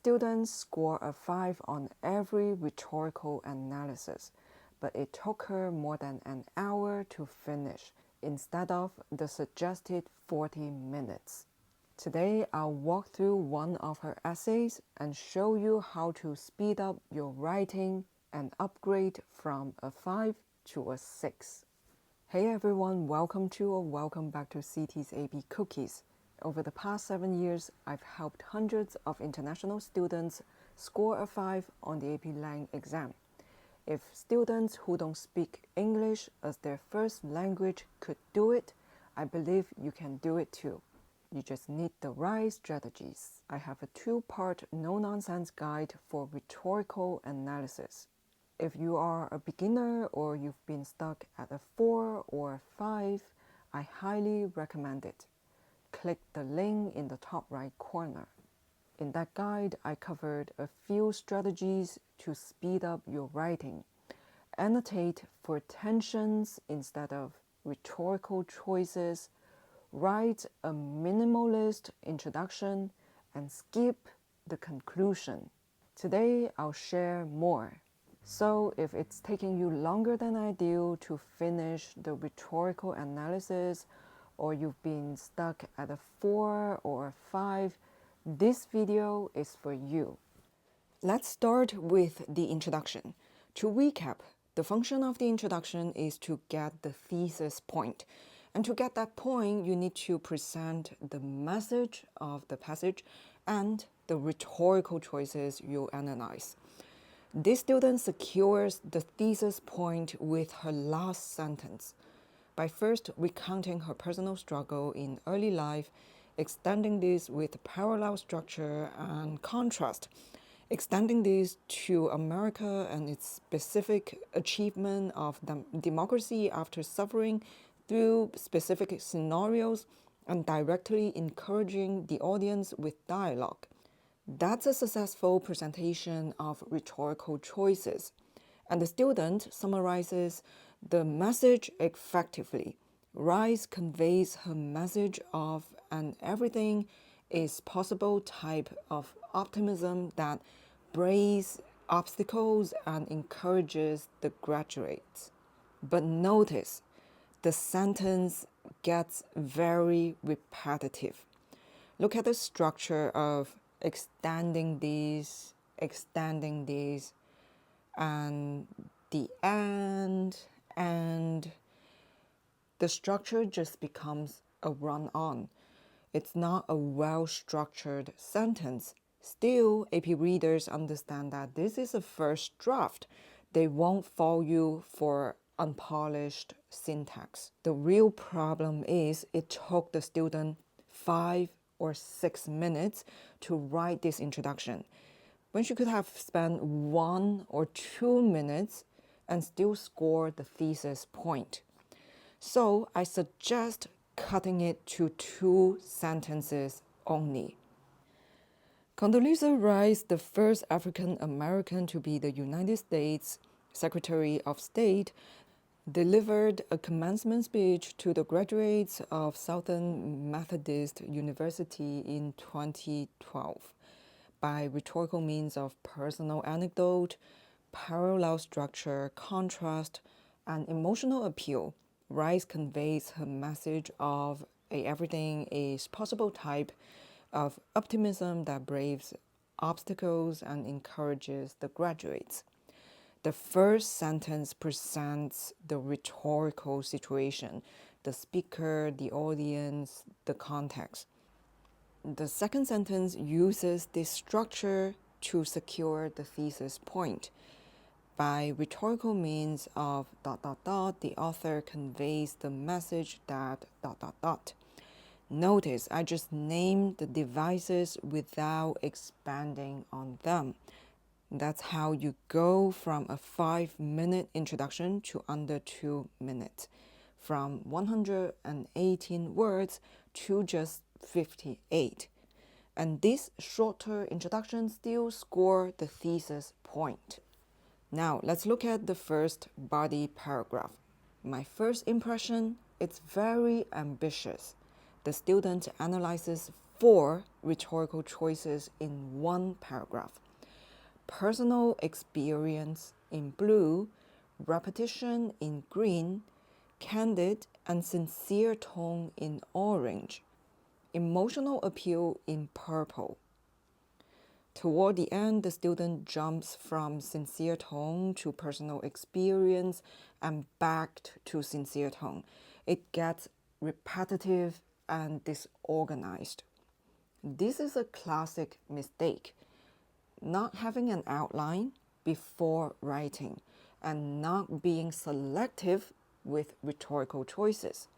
Students score a 5 on every rhetorical analysis, but it took her more than an hour to finish instead of the suggested 40 minutes. Today, I'll walk through one of her essays and show you how to speed up your writing and upgrade from a 5 to a 6. Hey everyone, welcome to or welcome back to CT's AP Cookies. Over the past 7 years, I've helped hundreds of international students score a 5 on the AP Lang exam. If students who don't speak English as their first language could do it, I believe you can do it too. You just need the right strategies. I have a 2-part no-nonsense guide for rhetorical analysis. If you are a beginner or you've been stuck at a 4 or a 5, I highly recommend it. Click the link in the top right corner. In that guide, I covered a few strategies to speed up your writing. Annotate for tensions instead of rhetorical choices. Write a minimalist introduction and skip the conclusion. Today, I'll share more. So if it's taking you longer than ideal to finish the rhetorical analysis, or you've been stuck at a 4 or a 5, this video is for you. Let's start with the introduction. To recap, the function of the introduction is to get the thesis point. And to get that point, you need to present the message of the passage and the rhetorical choices you analyze. This student secures the thesis point with her last sentence by first recounting her personal struggle in early life, extending this with parallel structure and contrast, extending this to America and its specific achievement of democracy after suffering through specific scenarios, and directly encouraging the audience with dialogue. That's a successful presentation of rhetorical choices. And the student summarizes the message effectively. Rice conveys her message of an everything is possible type of optimism that braves obstacles and encourages the graduates. But notice, the sentence gets very repetitive. Look at the structure of extending these, and the and the structure just becomes a run-on. It's not a well-structured sentence. Still, AP readers understand that this is a first draft. They won't fall you for unpolished syntax. The real problem is it took the student 5 or 6 minutes to write this introduction, when she could have spent 1 or 2 minutes and still score the thesis point. So I suggest cutting it to 2 sentences only. Condoleezza Rice, the first African American to be the United States Secretary of State, delivered a commencement speech to the graduates of Southern Methodist University in 2012 by rhetorical means of personal anecdote, parallel structure, contrast, and emotional appeal. Rice conveys her message of a everything is possible type of optimism that braves obstacles and encourages the graduates. The first sentence presents the rhetorical situation, the speaker, the audience, the context. The second sentence uses this structure to secure the thesis point. By rhetorical means of ... the author conveys the message that ... Notice I just named the devices without expanding on them. That's how you go from a 5-minute introduction to under 2 minutes, from 118 words to just 58. And this shorter introduction still score the thesis point. Now let's look at the first body paragraph. My first impression, it's very ambitious. The student analyzes 4 rhetorical choices in one paragraph. Personal experience in blue, repetition in green, candid and sincere tone in orange, emotional appeal in purple. Toward the end, the student jumps from sincere tone to personal experience and back to sincere tone. It gets repetitive and disorganized. This is a classic mistake. Not having an outline before writing and not being selective with rhetorical choices.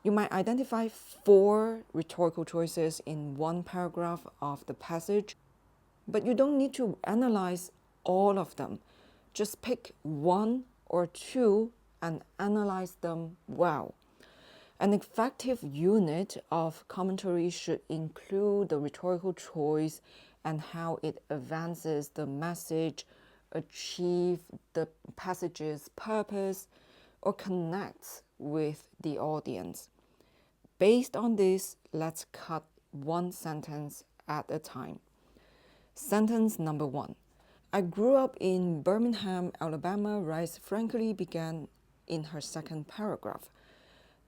You might identify 4 rhetorical choices in one paragraph of the passage, but you don't need to analyze all of them. Just pick 1 or 2 and analyze them well. An effective unit of commentary should include the rhetorical choice and how it advances the message, achieves the passage's purpose, or connects with the audience. Based on this, let's cut one sentence at a time. Sentence number 1. I grew up in Birmingham, Alabama, writes frankly began in her second paragraph,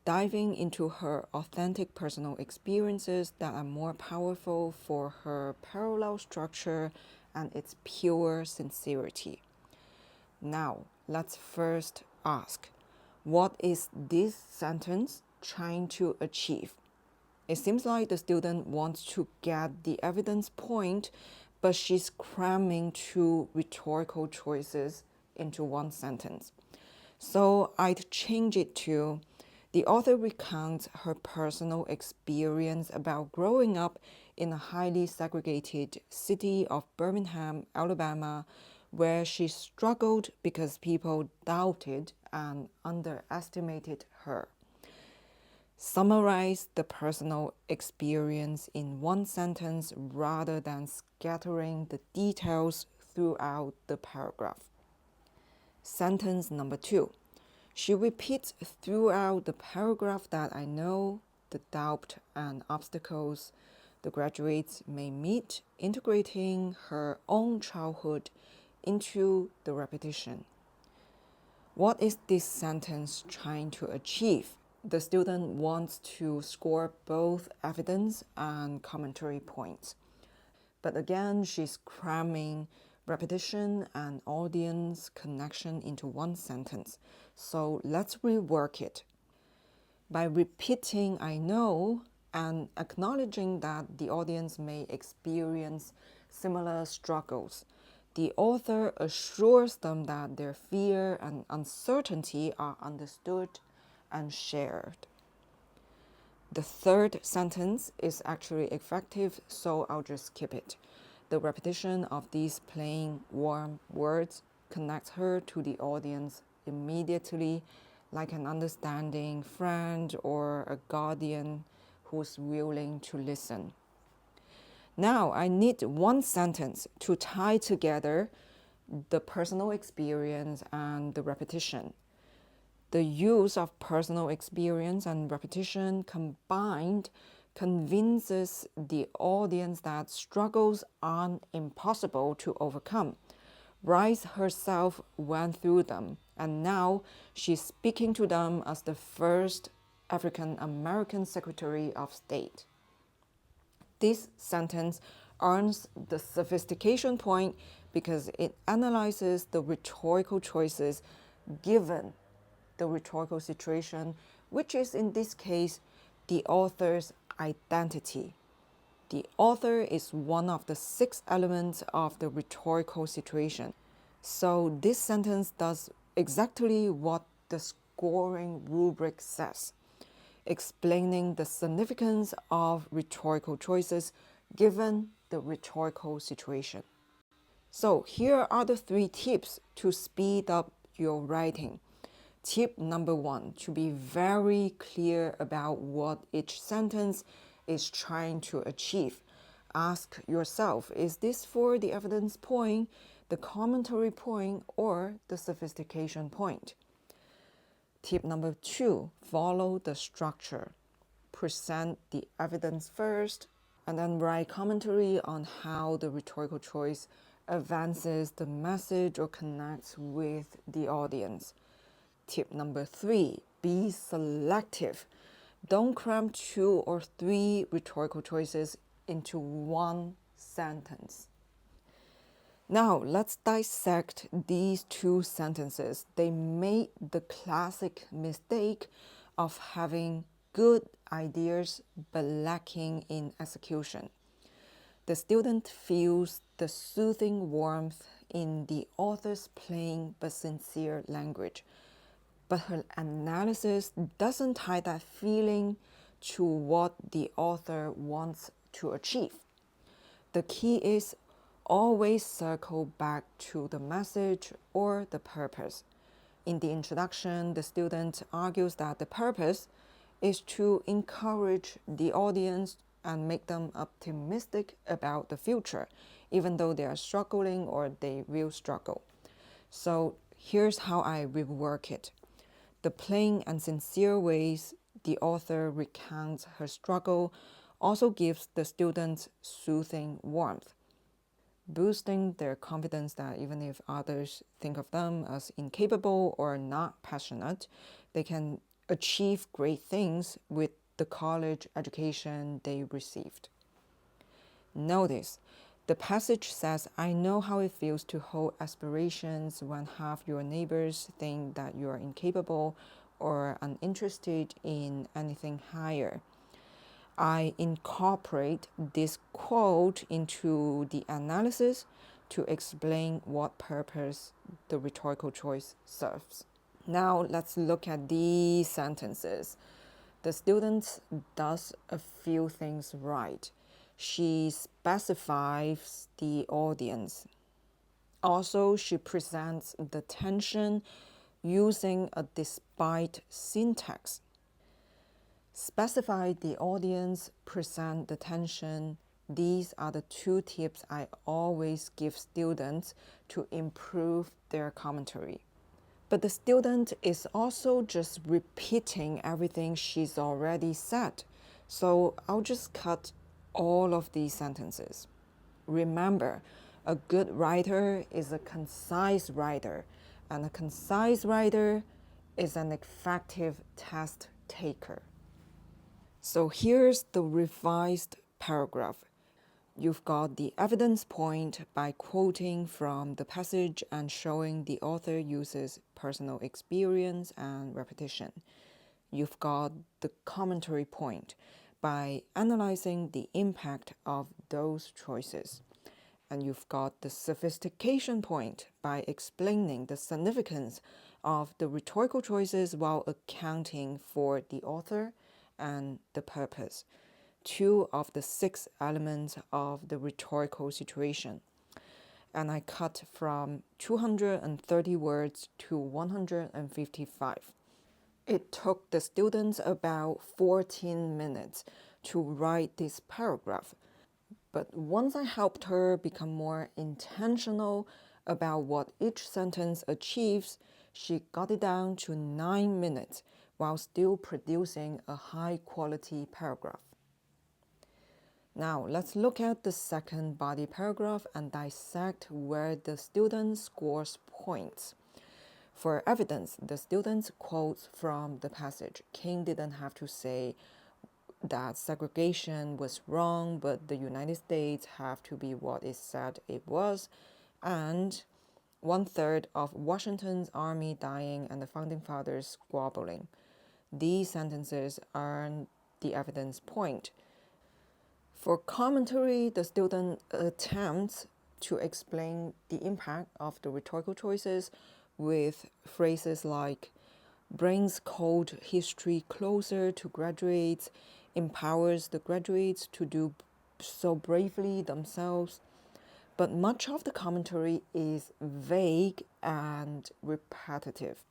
diving into her authentic personal experiences that are more powerful for her parallel structure and its pure sincerity. Now, let's first ask, what is this sentence trying to achieve? It seems like the student wants to get the evidence point, but she's cramming 2 rhetorical choices into one sentence. So I'd change it to, the author recounts her personal experience about growing up in a highly segregated city of Birmingham, Alabama, where she struggled because people doubted and underestimated her. Summarize the personal experience in one sentence rather than scattering the details throughout the paragraph. Sentence number 2. She repeats throughout the paragraph that I know the doubt and obstacles the graduates may meet integrating her own childhood into the repetition. What is this sentence trying to achieve? The student wants to score both evidence and commentary points. But again, she's cramming repetition and audience connection into one sentence. So let's rework it. By repeating I know and acknowledging that the audience may experience similar struggles, the author assures them that their fear and uncertainty are understood and shared. The third sentence is actually effective, so I'll just skip it. The repetition of these plain, warm words connects her to the audience immediately, like an understanding friend or a guardian who's willing to listen. Now, I need one sentence to tie together the personal experience and the repetition. The use of personal experience and repetition combined convinces the audience that struggles aren't impossible to overcome. Rice herself went through them, and now she's speaking to them as the first African American Secretary of State. This sentence earns the sophistication point because it analyzes the rhetorical choices given the rhetorical situation, which is in this case the author's identity. The author is one of the 6 elements of the rhetorical situation. So this sentence does exactly what the scoring rubric says, explaining the significance of rhetorical choices given the rhetorical situation. So here are the 3 tips to speed up your writing. Tip number 1, to be very clear about what each sentence is trying to achieve. Ask yourself, is this for the evidence point, the commentary point, or the sophistication point? Tip number 2, follow the structure. Present the evidence first, And then write commentary on how the rhetorical choice advances the message or connects with the audience. Tip number 3, be selective. Don't cram 2 or 3 rhetorical choices into one sentence. Now, let's dissect these 2 sentences. They made the classic mistake of having good ideas but lacking in execution. The student feels the soothing warmth in the author's plain but sincere language, but her analysis doesn't tie that feeling to what the author wants to achieve. The key is always circle back to the message or the purpose. In the introduction, the student argues that the purpose is to encourage the audience and make them optimistic about the future, even though they are struggling or they will struggle. So here's how I rework it. The plain and sincere ways the author recounts her struggle also gives the students soothing warmth, boosting their confidence that even if others think of them as incapable or not passionate, they can achieve great things with the college education they received. Notice, the passage says, I know how it feels to hold aspirations when half your neighbors think that you are incapable or uninterested in anything higher. I incorporate this quote into the analysis to explain what purpose the rhetorical choice serves. Now let's look at these sentences. The student does a few things right. She specifies the audience. Also, she presents the tension using a despite syntax. Specify the audience, present the tension. These are the 2 tips I always give students to improve their commentary. But the student is also just repeating everything she's already said. So I'll just cut all of these sentences. Remember, a good writer is a concise writer, and a concise writer is an effective test taker. So here's the revised paragraph. You've got the evidence point by quoting from the passage and showing the author uses personal experience and repetition. You've got the commentary point by analyzing the impact of those choices. And you've got the sophistication point by explaining the significance of the rhetorical choices while accounting for the author and the purpose, 2 of the 6 elements of the rhetorical situation. And I cut from 230 words to 155. It took the students about 14 minutes to write this paragraph. But once I helped her become more intentional about what each sentence achieves, she got it down to 9 minutes while still producing a high-quality paragraph. Now, let's look at the second body paragraph and dissect where the student scores points. For evidence, the student quotes from the passage. King didn't have to say that segregation was wrong, but the United States have to be what it said it was, and 1/3 of Washington's army dying and the founding fathers squabbling. These sentences earn the evidence point. For commentary, the student attempts to explain the impact of the rhetorical choices with phrases like brings cold history closer to graduates, empowers the graduates to do so bravely themselves. But much of the commentary is vague and repetitive.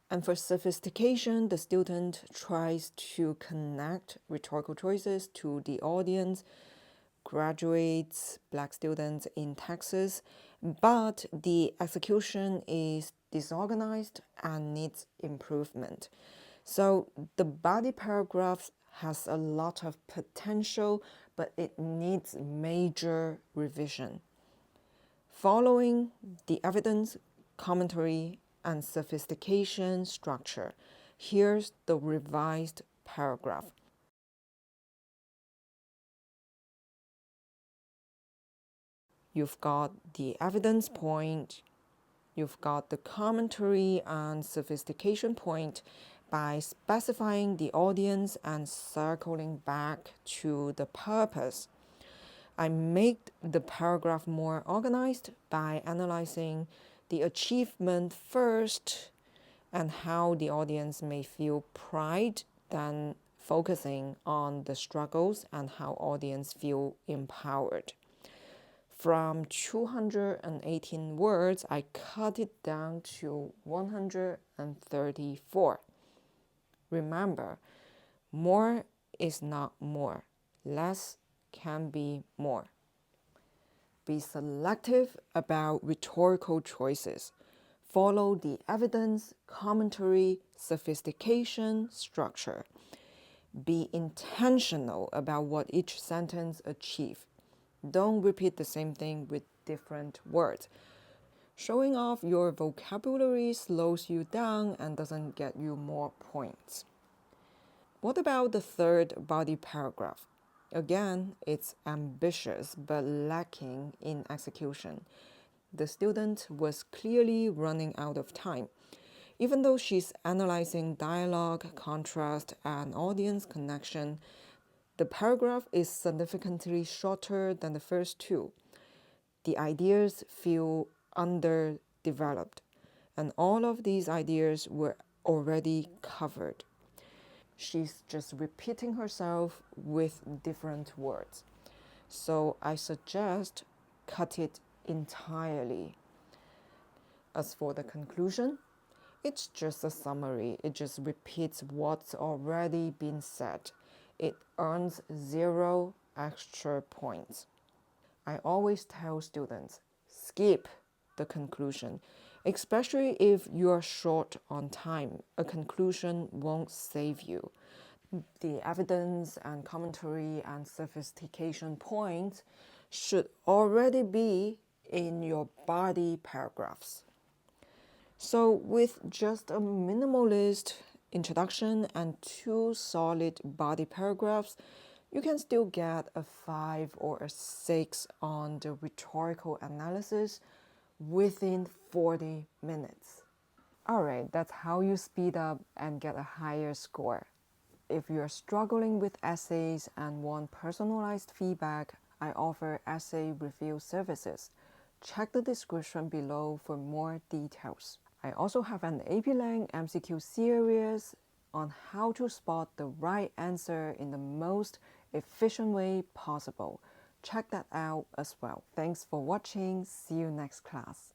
And for sophistication, the student tries to connect rhetorical choices to the audience, graduates, Black students in Texas, but the execution is disorganized and needs improvement. So the body paragraph has a lot of potential, but it needs major revision. Following the evidence, commentary, and sophistication structure, here's the revised paragraph. You've got the evidence point, you've got the commentary and sophistication point by specifying the audience and circling back to the purpose. I made the paragraph more organized by analyzing the achievement first and how the audience may feel pride, then focusing on the struggles and how audience feel empowered. From 218 words, I cut it down to 134. Remember, more is not more. Less can be more. Be selective about rhetorical choices. Follow the evidence, commentary, sophistication, structure. Be intentional about what each sentence achieves. Don't repeat the same thing with different words. Showing off your vocabulary slows you down and doesn't get you more points. What about the third body paragraph? Again, it's ambitious but lacking in execution. The student was clearly running out of time. Even though she's analyzing dialogue, contrast, and audience connection, the paragraph is significantly shorter than the first two. The ideas feel underdeveloped, and all of these ideas were already covered. She's just repeating herself with different words. So I suggest cut it entirely. As for the conclusion, it's just a summary. It just repeats what's already been said. It earns 0 extra points. I always tell students, skip the conclusion, especially if you're short on time. A conclusion won't save you. The evidence and commentary and sophistication points should already be in your body paragraphs. So with just a minimalist introduction and 2 solid body paragraphs, you can still get a 5 or a 6 on the rhetorical analysis within 40 minutes. Alright, that's how you speed up and get a higher score. If you're struggling with essays and want personalized feedback, I offer essay review services. Check the description below for more details. I also have an AP-Lang MCQ series on how to spot the right answer in the most efficient way possible. Check that out as well. Thanks for watching. See you next class.